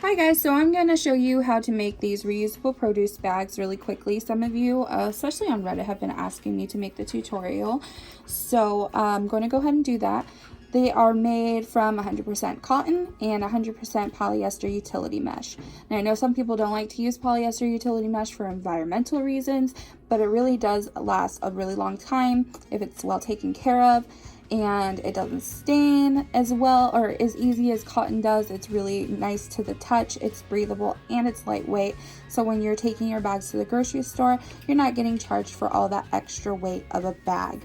Hi guys, so I'm going to show you how to make these reusable produce bags really quickly. Some of you, especially on Reddit, have been asking me to make the tutorial. So I'm going to go ahead and do that. They are made from 100% cotton and 100% polyester utility mesh. Now I know some people don't like to use polyester utility mesh for environmental reasons, but it really does last a really long time if it's well taken care of. And it doesn't stain as well or as easy as cotton does. It's really nice to the touch, it's breathable, and it's lightweight. So when you're taking your bags to the grocery store, you're not getting charged for all that extra weight of a bag.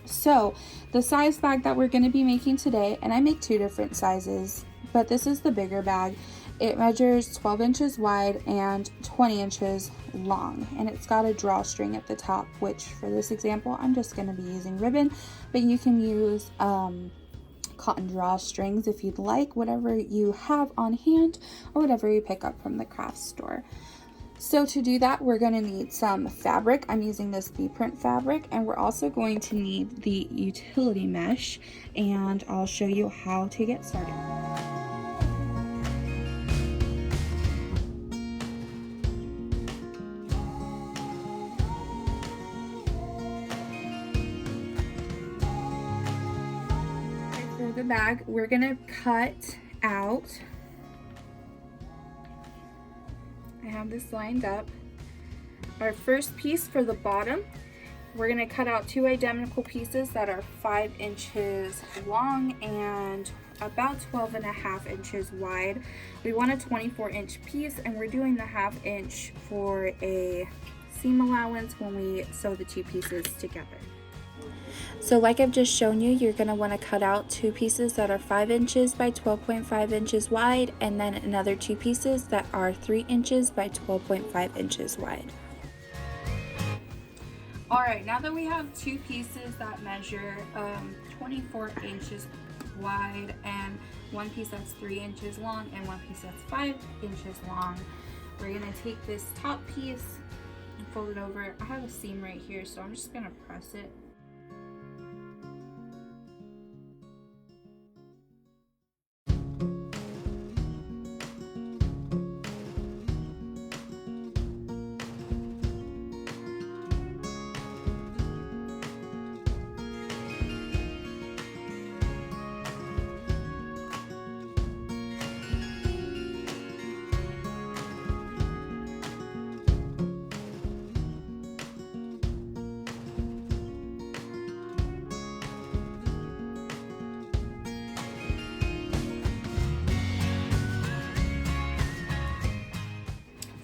So the size bag that we're going to be making today, and I make two different sizes, but this is the bigger bag. It measures 12 inches wide and 20 inches long, and it's got a drawstring at the top, which for this example I'm just going to be using ribbon, but you can use cotton drawstrings if you'd like, whatever you have on hand or whatever you pick up from the craft store. So to do that, we're going to need some fabric. I'm using this bee print fabric, and we're also going to need the utility mesh, and I'll show you how to get started. For the bag, we're going to cut out, I have this lined up, our first piece for the bottom. We're going to cut out two identical pieces that are 5 inches long and about 12.5 inches wide. We want a 24-inch piece, and we're doing the 1/2 inch for a seam allowance when we sew the two pieces together. So like I've just shown you, you're going to want to cut out two pieces that are 5 inches by 12.5 inches wide, and then another two pieces that are 3 inches by 12.5 inches wide. Alright, now that we have two pieces that measure 24 inches wide, and one piece that's 3 inches long and one piece that's 5 inches long, we're going to take this top piece and fold it over. I have a seam right here, so I'm just going to press it.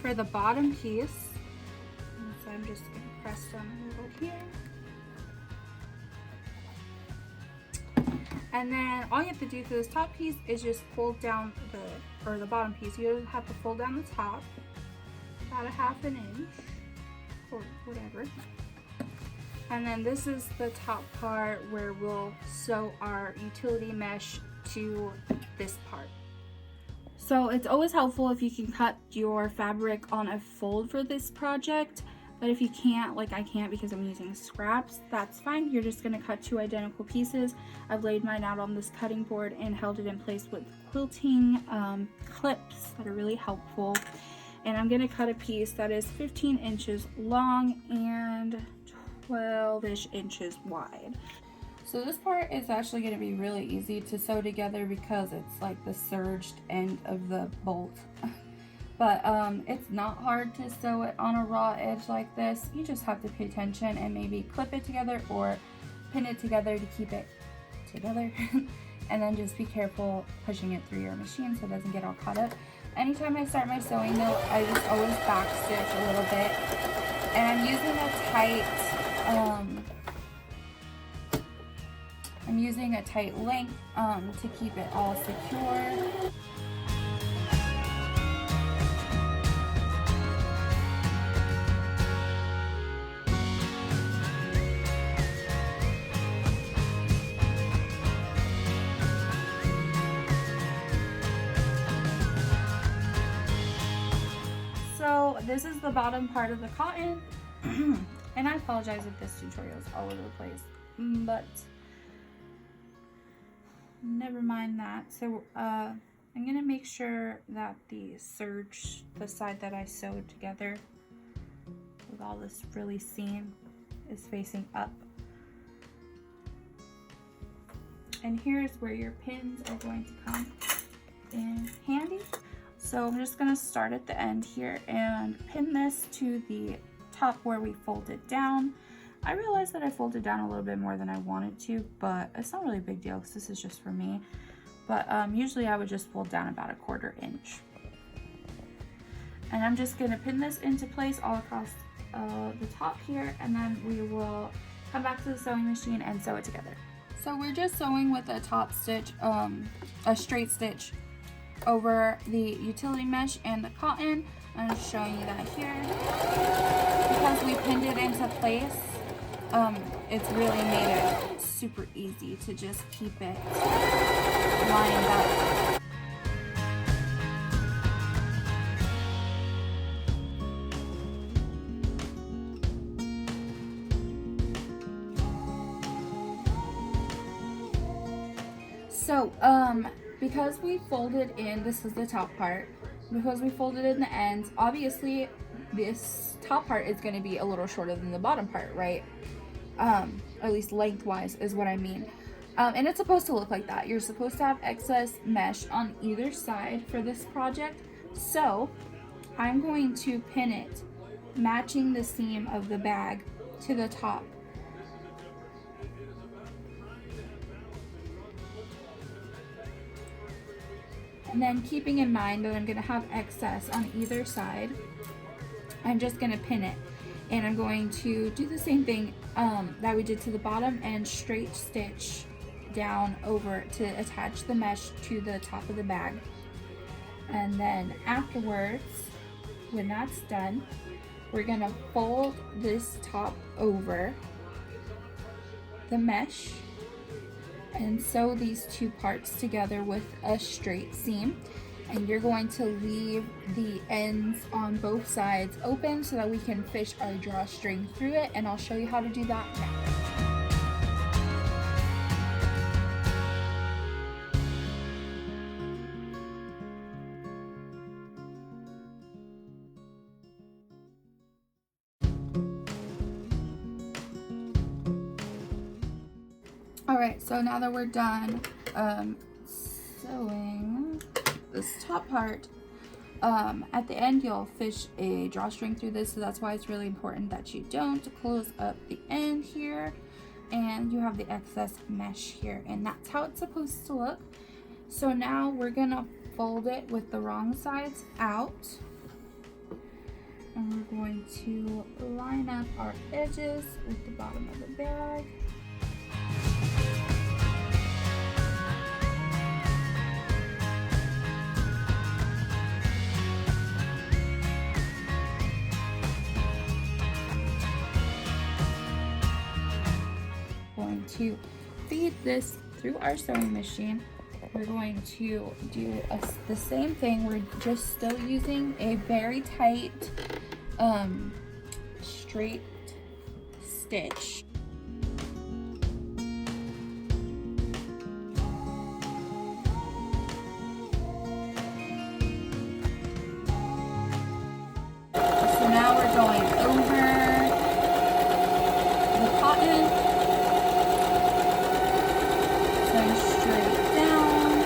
For the bottom piece, so I'm just going to press down a little here. And then all you have to do for this top piece is just fold down the bottom piece. You have to fold down the top about a 1/2 inch or whatever. And then this is the top part where we'll sew our utility mesh to this part. So it's always helpful if you can cut your fabric on a fold for this project, but if you can't, like I can't because I'm using scraps, that's fine. You're just going to cut two identical pieces. I've laid mine out on this cutting board and held it in place with quilting clips that are really helpful. And I'm going to cut a piece that is 15 inches long and 12-ish inches wide. So this part is actually going to be really easy to sew together because it's like the serged end of the bolt. But it's not hard to sew it on a raw edge like this. You just have to pay attention and maybe clip it together or pin it together to keep it together. And then just be careful pushing it through your machine so it doesn't get all caught up. Anytime I start my sewing though, I just always back stitch a little bit. And I'm using a tight length to keep it all secure. So this is the bottom part of the cotton. And I apologize if this tutorial is all over the place, but never mind that. So I'm gonna make sure that the serge, the side that I sewed together with all this frilly seam, is facing up. And here's where your pins are going to come in handy. So I'm just gonna start at the end here and pin this to the top where we folded down. I realized that I folded down a little bit more than I wanted to, but it's not really a big deal because this is just for me. But usually I would just fold down about 1/4 inch. And I'm just gonna pin this into place all across the top here, and then we will come back to the sewing machine and sew it together. So we're just sewing with a top stitch, a straight stitch over the utility mesh and the cotton. I'm just showing you that here. Because we pinned it into place, it's really made it super easy to just keep it lined up. So, because we folded in, this is the top part, because we folded in the ends, obviously this top part is going to be a little shorter than the bottom part, right? At least lengthwise is what I mean. And it's supposed to look like that. You're supposed to have excess mesh on either side for this project. So I'm going to pin it, matching the seam of the bag to the top. And then keeping in mind that I'm going to have excess on either side, I'm just going to pin it. And I'm going to do the same thing that we did to the bottom and straight stitch down over to attach the mesh to the top of the bag. And then afterwards, when that's done, we're going to fold this top over the mesh and sew these two parts together with a straight seam, and you're going to leave the ends on both sides open so that we can fish our drawstring through it, and I'll show you how to do that now. Alright, so now that we're done sewing this top part, at the end you'll fish a drawstring through this, so that's why it's really important that you don't close up the end here and you have the excess mesh here, and that's how it's supposed to look. So now we're gonna fold it with the wrong sides out, and we're going to line up our edges with the bottom of the bag. To feed this through our sewing machine, we're going to do the same thing. We're just still using a very tight straight stitch. So now we're going over the cotton, straight down,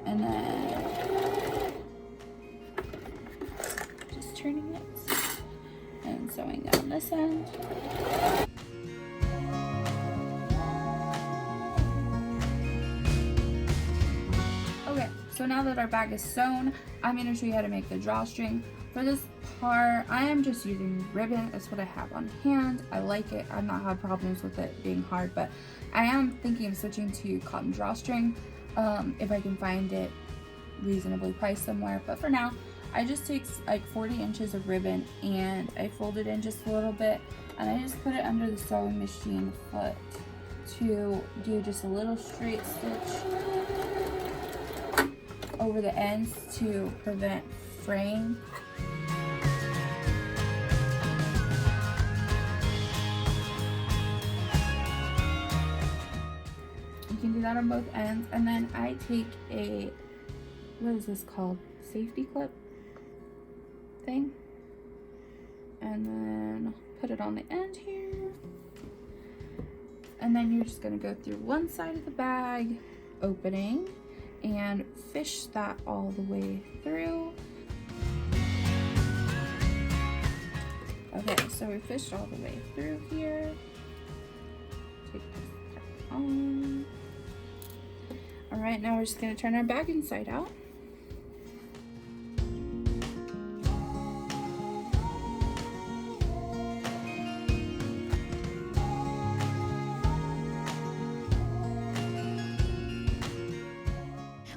and then just turning it and sewing down this end. Okay, so now that our bag is sewn, I'm going to show you how to make the drawstring. For this part, I am just using ribbon. That's what I have on hand. I like it. I've not had problems with it being hard, but I am thinking of switching to cotton drawstring if I can find it reasonably priced somewhere. But for now, I just take like 40 inches of ribbon and I fold it in just a little bit, and I just put it under the sewing machine foot to do just a little straight stitch over the ends to prevent fraying. You can do that on both ends, and then I take a, what is this called? Safety clip thing, and then put it on the end here. And then you're just gonna go through one side of the bag, opening, and fish that all the way through. Okay, so we fished all the way through here. Take this part on. All right, now we're just gonna turn our bag inside out.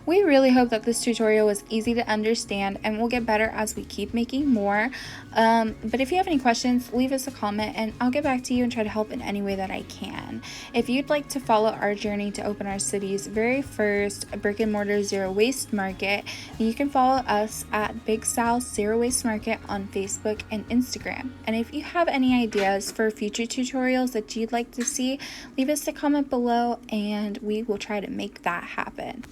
We really hope that this tutorial was easy to understand and will get better as we keep making more. But if you have any questions, leave us a comment and I'll get back to you and try to help in any way that I can. If you'd like to follow our journey to open our city's very first brick and mortar zero waste market, you can follow us at Big Sal's Zero Waste Market on Facebook and Instagram. And if you have any ideas for future tutorials that you'd like to see, leave us a comment below and we will try to make that happen.